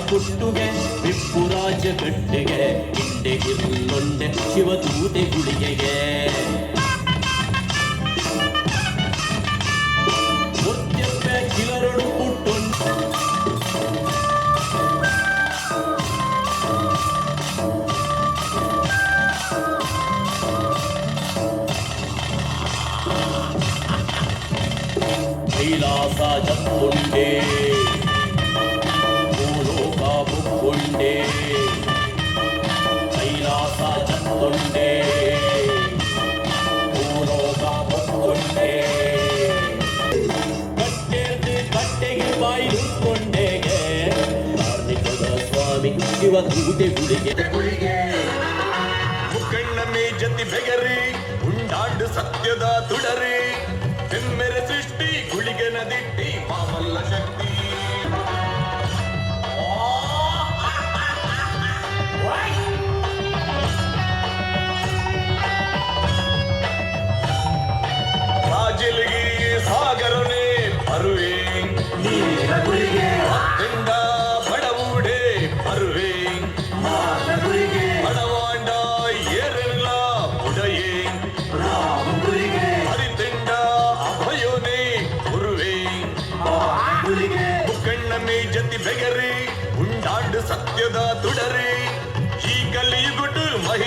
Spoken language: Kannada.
ಪುಟ್ಟುಗೆ ವಿಪ್ಪುರಾಜ ಗಡ್ಡೆಗೆ ಇಂಡೆ ಇರುಳ್ಳೊಂಡೆ ಶಿವದೂತೆ ಗುಳಿಗೆಗೆ ಮುತ್ಯಪ್ಪೆ ಕಿಲರಡು ಪುಟ್ಟುಂಟು ಕೈಲಾಸ ಜಪ್ಪುಂಡೆ ಭೂಲೋಕ ಬುಕ್ಕುಂಡೆ ಕೈಲಾಸ ಜಪ್ಪುಂಡೆ ಭೂಲೋಕ ಬುಕ್ಕುಂಡೆ ಕಟ್ಟೆಗೆ ಬಾಯಿ ಕೊಂಡೆಗೆ ಕಾರ್ಮಿಕದ ಸ್ವಾಮಿ ಶಿವದೂತೆ ಗುಳಿಗೆ ಮುಕ್ಕಣ್ಣಮೇ ಜತಿ ಬೆಗರಿ ಉಂಡಾಂಡು ಸತ್ಯದ ತುಡರಿ ಬೆಮ್ಮೆರೆ ಸೃಷ್ಟಿ ಗುಳಿಗೆ ನದಿಟ್ಟಿ ಮಾಮಲ್ಲ ಶಕ್ತಿ ರಾಜಿಲ್ಗಿ ಸಾಗರನೆ ಬರುವೆ ಅತ್ತೆಂಡ ಬಡವುಡೆ ಬರುವೆ ಹಣವಾಂಡ ಏರೆಲ್ಲ ಬುಡಯೇ ಹರಿತೆಂಡ ಅಭಯೋನೆ ಗುರುವೆ ಮುಕ್ಕಣ್ಣಮೇ ಜತಿ ಬೆಗರಿ ಉಂಡಾಂಡು ಸತ್ಯದ ತುಡರಿ ಈ ಕಲಿಯುಗುಟ್ಟು ಮಹಿಮೆ